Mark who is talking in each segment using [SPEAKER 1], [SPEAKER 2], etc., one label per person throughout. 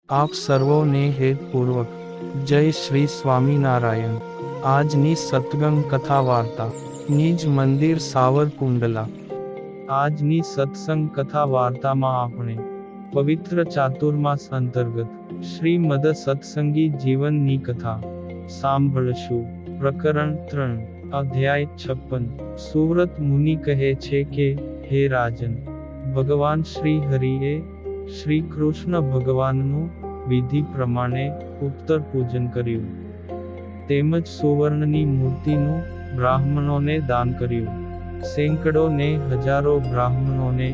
[SPEAKER 1] આપ સર્વોને હેતપૂર્વક જય શ્રી સ્વામિનારાયણ। આજની સત્સંગ કથા વાર્તા નિજ મંદિર સાવરકુંડલા। આજની સત્સંગ કથા વાર્તામાં આપણે પવિત્ર ચાતુર્માસ અંતર્ગત શ્રીમદ સત્સંગી જીવનની કથા સાંભળશું। પ્રકરણ 3 અધ્યાય 56। સુવ્રત મુનિ કહે છે કે, હે રાજન, ભગવાન શ્રી હરિએ શ્રી કૃષ્ણ ભગવાનનું વિધિ પ્રમાણે ઉત્તર પૂજન કર્યું, તેમજ સુવર્ણની મૂર્તિનું બ્રાહ્મણોને દાન કર્યું। સેંકડો ને હજારો બ્રાહ્મણોને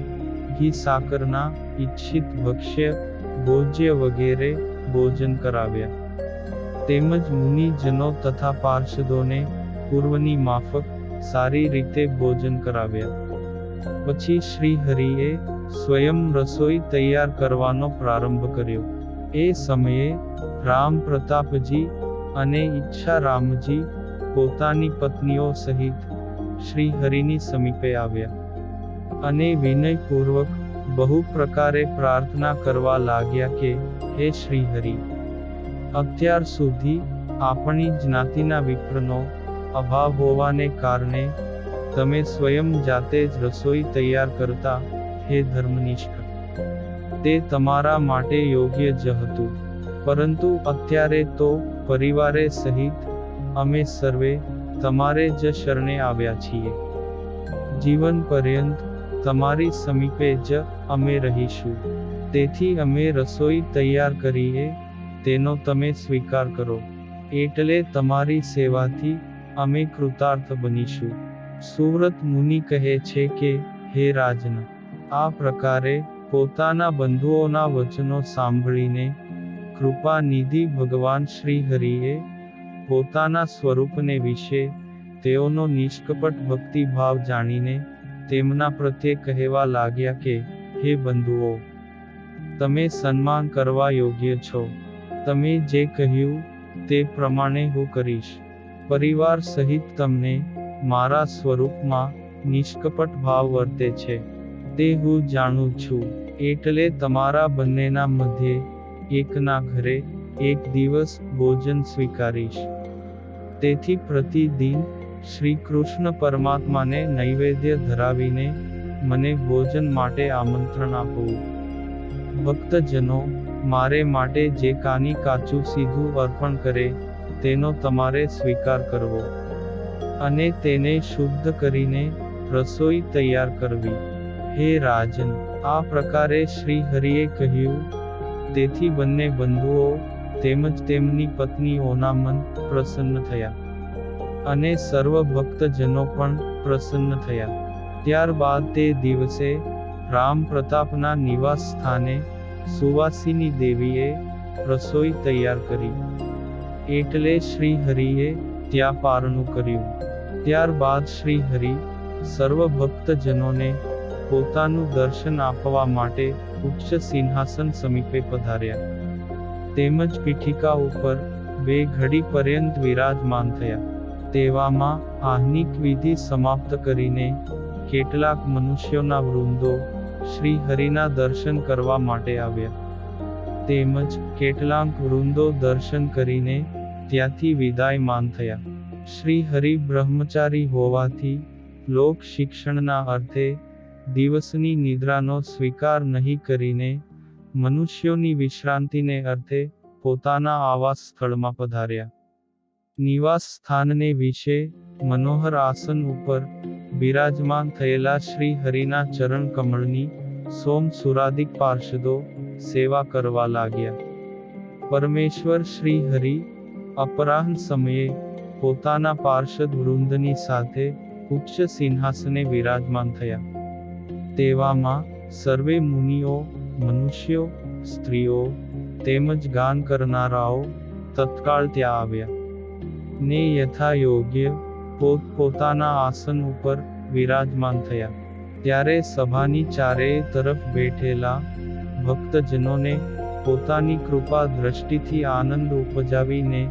[SPEAKER 1] ઘી સાકરના ઈચ્છિત ભક્ષ્ય ભોજ્ય વગેરે ભોજન કરાવ્યા, તેમજ મુનિજનો તથા પાર્ષદોને પૂર્વની માફક સારી રીતે ભોજન કરાવ્યા। પછી શ્રી હરિએ સ્વયં રસોઈ તૈયાર કરવાનો પ્રારંભ કર્યો। એ સમયે રામ પ્રતાપજી અને ઈચ્છારામજી પોતાની પત્નીઓ સહિત શ્રી હરિની સમીપે આવ્યા અને વિનયપૂર્વક બહુ પ્રકારે પ્રાર્થના કરવા લાગ્યા કે, હે શ્રી હરિ, અત્યાર સુધી આપણી જ્ઞાતિના વિપ્રનો અભાવ હોવાને કારણે તમે સ્વયં જાતે જ રસોઈ તૈયાર કરતા, હે ધર્મનિષ્ઠ, તે તમારા માટે યોગ્ય જ હતું। પરંતુ અત્યારે તો પરિવારે સહિત અમે સર્વે તમારે જ શરણે આવ્યા છીએ। જીવન પર્યંત તમારી સમીપે જ અમે રહીશું। તેથી અમે રસોઈ તૈયાર કરીએ તેનો તમે સ્વીકાર કરો, એટલે તમારી સેવાથી અમે કૃતાર્થ બનીશું। સુવ્રત મુનિ કહે છે કે, હે રાજન, આ પ્રકારે પોતાના બંધુઓના વચનો સાંભળીને કૃપાનિધિ ભગવાન શ્રી હરિએ પોતાના સ્વરૂપને વિશે તેઓનો નિષ્કપટ ભક્તિભાવ જાણીને તેમના પ્રત્યે કહેવા લાગ્યા કે, હે બંધુઓ, તમે સન્માન કરવા યોગ્ય છો। તમે જે કહ્યું તે પ્રમાણે હું કરીશ। પરિવાર સહિત તમને મારા સ્વરૂપમાં નિષ્કપટ ભાવ વર્તે છે તે હું જાણું છું, એટલે તમારા બંનેના મધ્યે એકના ઘરે એક દિવસ ભોજન સ્વીકારીશ। તેથી પ્રતિદિન શ્રી કૃષ્ણ પરમાત્માને નૈવેદ્ય ધરાવીને મને ભોજન માટે આમંત્રણ આપવું। ભક્તજનો મારે માટે જે કાની કાચું સીધું અર્પણ કરે તેનો તમારે સ્વીકાર કરવો અને તેને શુદ્ધ કરીને રસોઈ તૈયાર કરવી। હે રાજન, આ પ્રકારે શ્રી હરિએ કહ્યું, તેથી બંને બંધુઓ તેમજ તેમની પત્નીઓના મન પ્રસન્ન થયા અને સર્વ ભક્તજનો પણ પ્રસન્ન થયા। ત્યારબાદ તે દિવસે રામ પ્રતાપના નિવાસ સ્થાને સુવાસિની દેવીએ રસોઈ તૈયાર કરી, એટલે શ્રી હરિએ ત્યાં પારણું કર્યું। ત્યારબાદ શ્રી હરિ સર્વ ભક્તજનોને પોતાનું દર્શન આપવા માટે ઉચ્ચ સિંહાસન સમીપે પધાર્યા, તેમજ પીઠિકા ઉપર 2 ઘડી પર્યંત વિરાજમાન થયા। તેવામાં આહ્નિક વિધિ સમાપ્ત કરીને કેટલાક મનુષ્યોના વૃંદો શ્રી હરિના દર્શન કરવા માટે આવ્યા, તેમજ કેટલાક વૃંદો દર્શન કરીને ત્યાંથી વિદાયમાન થયા। શ્રી હરિ બ્રહ્મચારી હોવાથી લોક શિક્ષણના અર્થે દિવસની નિદ્રાનો સ્વીકાર નહીં કરીને મનુષ્યોની વિશ્રાંતિને અર્થે પોતાના આવાસ સ્થળમાં પધાર્યા। નિવાસ સ્થાનને વિશે મનોહર આસન ઉપર બિરાજમાન થયેલા શ્રી હરિના ચરણ કમળની સોમ સુરાદિક પાર્ષદો સેવા કરવા લાગ્યા। પરમેશ્વર શ્રી હરિ અપરાહ્ન સમયે પોતાના પાર્ષદ વૃંદની સાથે ઉચ્ચ સિંહાસને વિરાજમાન થયા। તેવામાં સર્વે મુનિઓ, મનુષ્યો, સ્ત્રીઓ તેમજ ગાન કરનારાઓ તત્કાળ ત્યાં આવ્યા ને યથાયોગ્ય પોતપોતાના આસન ઉપર વિરાજમાન થયા। ત્યારે સભાની ચારેય તરફ બેઠેલા ભક્તજનોને પોતાની કૃપા દ્રષ્ટિથી આનંદ ઉપજાવીને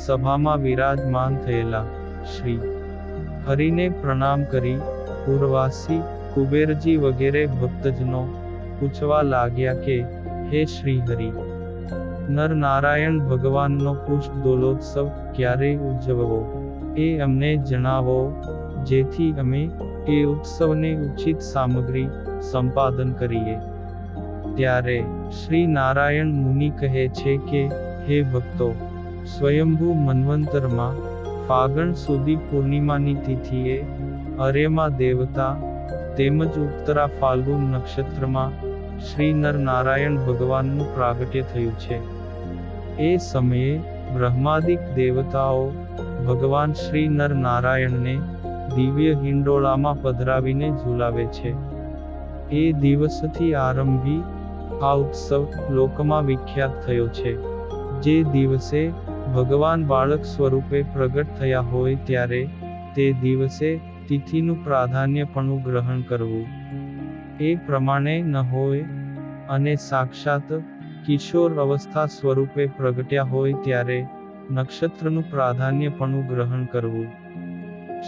[SPEAKER 1] સભામાં વિરાજમાન થયેલા શ્રી હરિને પ્રણામ કરી પૂર્વાસી કુબેરજી વગેરે ભક્તજનો પૂછવા લાગ્યા કે, હે શ્રી હરિ, નરનારાયણ ભગવાનનો પુષ્પ દોલોત્સવ ક્યારે ઉજવવો એ અમને જણાવો, જેથી અમે એ ઉત્સવને ઉચિત સામગ્રી સંપાદન કરીએ. ત્યારે શ્રી નારાયણ મુનિ કહે છે કે, હે ભક્તો, સ્વયંભૂ મન્વંતરમાં ફાગણ સુધી પૂર્ણિમાની તિથિએ અર્યમા દેવતા તેમજ ઉત્તરા ફાલ્ગુન નક્ષત્રમાં શ્રી નરનારાયણ ભગવાનનું પ્રાગટ્ય થયું છે. એ સમયે બ્રહ્માદિક દેવતાઓ ભગવાન શ્રી નરનારાયણને દિવ્ય હિંડોળામાં પધરાવીને ઝુલાવે છે. એ દિવસથી આરંભી આ ઉત્સવ લોકમાં વિખ્યાત થયો છે. જે દિવસે ભગવાન બાળક સ્વરૂપે પ્રગટ થયા હોય ત્યારે તે દિવસે તિથિનું પ્રાધાન્યપણું ગ્રહણ કરવું. એ પ્રમાણે ન હોય અને સાક્ષાત કિશોર અવસ્થા સ્વરૂપે પ્રગટ્યા હોય ત્યારે નક્ષત્રનું પ્રાધાન્યપણું ગ્રહણ કરવું.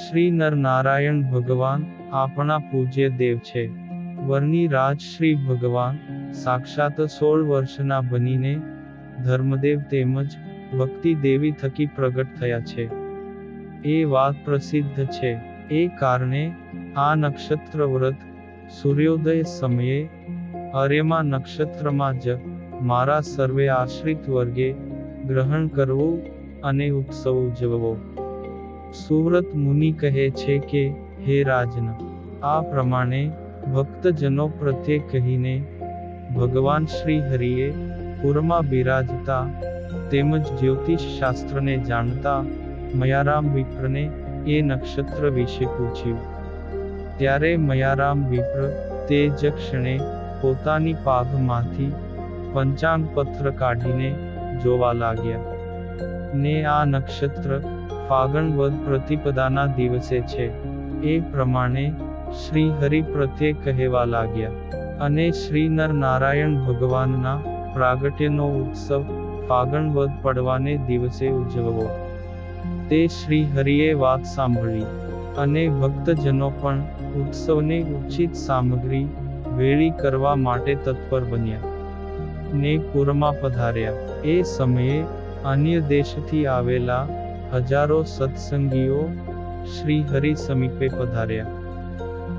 [SPEAKER 1] શ્રી નરનારાયણ ભગવાન આપણા પૂજ્ય દેવ છે. વરની રાજ શ્રી ભગવાન સાક્ષાત 16 વર્ષના બનીને ધર્મદેવ તેમજ ભક્તિ દેવી થકી પ્રગટ થયા છે. એ વાત પ્રસિદ્ધ છે. એ કારણે આ નક્ષત્ર વ્રત સૂર્યોદય સમયે અર્યમા નક્ષત્રમાં જ મારા સર્વે આશ્રિત વર્ગે ગ્રહણ કરવું અને ઉત્સવ ઉજવવો. સુવ્રત મુનિ કહે છે કે, હે રાજન, આ પ્રમાણે ભક્તજનો પ્રત્યે કહીને ભગવાન શ્રી હરિએ પુરમાં બિરાજતા તેમજ જ્યોતિષ શાસ્ત્રને જાણતા મયારામ વિપ્રને એ નક્ષત્ર વિશે પૂછ્યું. ત્યારે મયારામ વિપ્ર તે જ ક્ષણે પોતાની પાઘમાંથી પંચાંગ પત્ર કાઢીને જોવા લાગ્યા. ને આ નક્ષત્ર ફાગણ વદ પ્રતિપદાના દિવસે છે. એ પ્રમાણે શ્રી હરિ પ્રત્યે કહેવા લાગ્યા. અને શ્રી નરનારાયણ ભગવાનના પ્રાગટ્યનો ઉત્સવ ફાગણ વદ પડવાને દિવસે ઉજવવો. તે શ્રી હરિએ વાત સાંભળી અને ભક્તજનો પણ ઉત્સવને ઉચિત સામગ્રી ભેળી કરવા માટે તત્પર બન્યા ને પુરમાં પધાર્યા. એ સમયે અન્ય દેશથી આવેલા હજારો સત્સંગીઓ શ્રી હરિ સમીપે પધાર્યા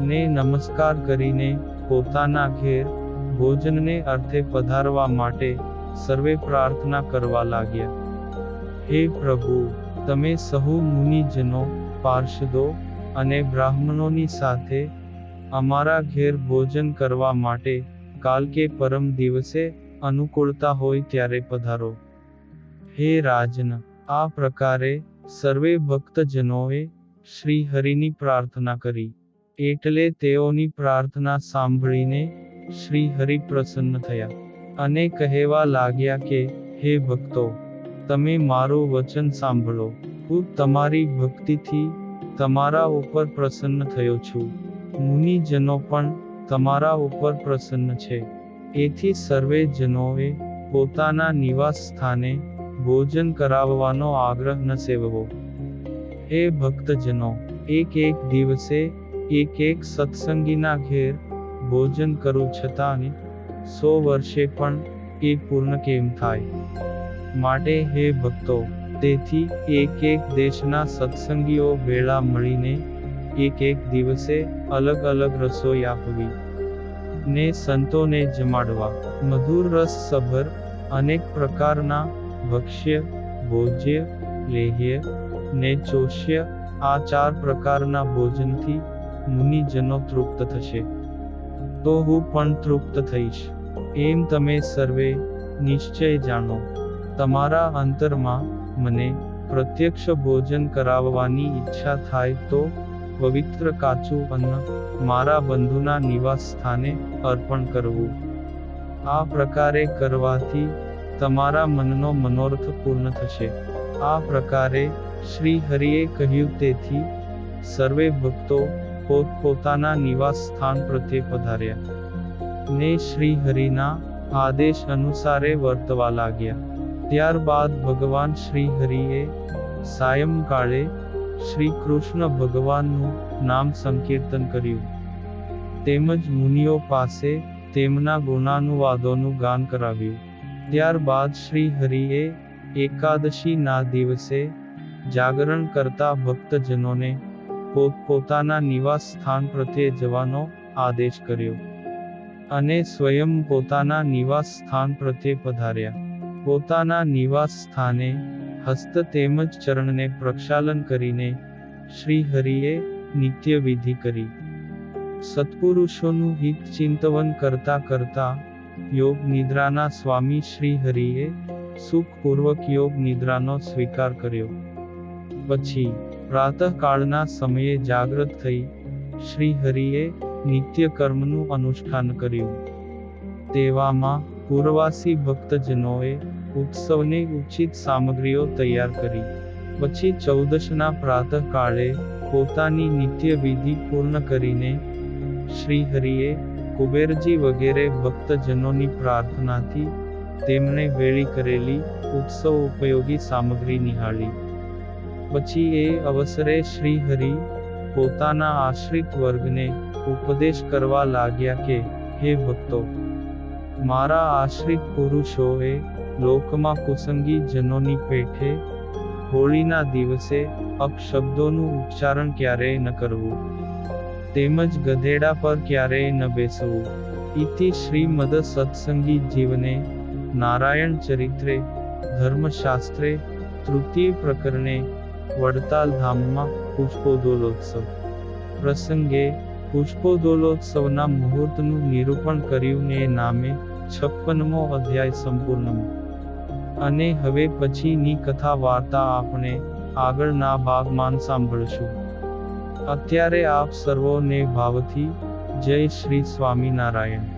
[SPEAKER 1] ને નમસ્કાર કરીને પોતાના ઘેર ભોજનને અર્થે પધારવા માટે સર્વે પ્રાર્થના કરવા લાગ્યા. હે પ્રભુ, તમે સહુ મુનિજનો, પાર્ષદો અને બ્રાહ્મણોની સાથે અમારા ઘેર ભોજન કરવા માટે કાલ કે પરમ દિવસે અનુકૂળતા હોય ત્યારે પધારો. હે રાજન, આ પ્રકારે સર્વે ભક્તજનોએ શ્રી હરિની પ્રાર્થના કરી. એટલે તેઓની પ્રાર્થના સાંભળીને શ્રી હરિ પ્રસન્ન થયા અને કહેવા લાગ્યા કે, હે ભક્તો, તમે મારું વચન સાંભળો. હું તમારી ભક્તિથી તમારા ઉપર પ્રસન્ન થયો છું. મુનિજનો પણ તમારા ઉપર પ્રસન્ન છે. એથી સર્વે જનોએ પોતાના નિવાસ સ્થાને ભોજન કરાવવાનો આગ્રહ ન સેવવો. હે ભક્તજનો, એક દિવસે એક સત્સંગીના ઘેર ભોજન કરું છતાં 100 વર્ષે પણ એ પૂર્ણ કેમ થાય? માટે હે ભક્તો, તેથી એક દેશના સત્સંગીઓ ભેળા મળીને એક દિવસે અલગ અલગ રસોઈ આપવી ને સંતોને જમાડવા. મધુર રસ સભર અનેક પ્રકારના ભક્ષ્ય, ભોજ્ય, લેહ્ય ને ચોષ્ય, આ 4 પ્રકારના ભોજનથી મુનિજનો તૃપ્ત થશે તો હું પણ તૃપ્ત થઈશ. એમ તમે સર્વે નિશ્ચય જાણો. તમારા અંતરમાં મને પ્રત્યક્ષ ભોજન કરાવવાની ઈચ્છા થાય તો પવિત્ર કાચું અન્ન મારા બંધુના નિવાસ સ્થાને અર્પણ કરવું. આ પ્રકારે કરવાથી તમારા મનનો મનોરથ પૂર્ણ થશે. આ પ્રકારે શ્રી હરિએ કહ્યું. તેથી સર્વે ભક્તો પોતપોતાના નિવાસ સ્થાન પ્રત્યે પધાર્યા ને શ્રી હરિના આદેશ અનુસારે વર્તવા લાગ્યા. ત્યારબાદ ભગવાન શ્રી હરિએ સાયંકાળે શ્રી કૃષ્ણ ભગવાનનું નામ સંકીર્તન કર્યું તેમજ મુનિઓ પાસે તેમના ગુણાનુવાદોનું ગાન કરાવ્યું. ત્યારબાદ શ્રી હરિએ એકાદશીના દિવસે જાગરણ કરતા ભક્તજનોને પોતપોતાના નિવાસ સ્થાન પ્રત્યે જવાનો આદેશ કર્યો અને સ્વયં પોતાના નિવાસ સ્થાન પ્રત્યે પધાર્યા. પોતાના નિવાસ સ્થાને હસ્ત તેમજ ચરણને પ્રક્ષાલન કરીને શ્રી હરિએ નિત્ય વિધિ કરી. સત્પુરુષોનું હિત ચિંતવન કરતા કરતા યોગ નિદ્રાના સ્વામી શ્રી હરિએ સુખપૂર્વક યોગ નિદ્રાનો સ્વીકાર કર્યો. પછી પ્રાતઃકાળના સમયે જાગૃત થઈ શ્રી હરિએ નિત્ય કર્મનું અનુષ્ઠાન કર્યું. તેવામાં પૂર્વવાસી ભક્તજનોએ ઉત્સવને ઉચિત સામગ્રીઓ તૈયાર કરી. પછી 14ના પ્રાતઃકાળે પોતાની નિત્ય વિધિ પૂર્ણ કરીને શ્રી હરિએ કુબેરજી વગેરે ભક્તજનોની પ્રાર્થનાથી તેમણે ભેળી કરેલી ઉત્સવ ઉપયોગી સામગ્રી નિહાળી. પછી એ અવસરે શ્રી હરિ પોતાના આશ્રિત વર્ગને ઉપદેશ કરવા લાગ્યા કે, હે ભક્તો, મારા આશ્રિત પુરુષોએ લોકમાં કુસંગી જનોની પેઠે હોળીના દિવસે અપશબ્દોનું ઉચ્ચારણ ક્યારેય ન કરવું, તેમજ ગધેડા પર ક્યારેય ન બેસવું. ઇતિ શ્રીમદ સત્સંગી જીવને નારાયણ ચરિત્રે ધર્મશાસ્ત્રે તૃતીય પ્રકરણે વડતાલ ધામમાં પુષ્પોદોલોત્સવ પ્રસંગે પુષ્પોદોલોત્સવના મુહૂર્તનું નિરૂપણ કર્યું ને નામે 56મો અધ્યાય સંપૂર્ણ. અને હવે પછીની કથા વાર્તા આપણે આગળના ભાગમાં સાંભળશું. અત્યારે આપ સર્વોને ભાવથી જય શ્રી સ્વામિનારાયણ.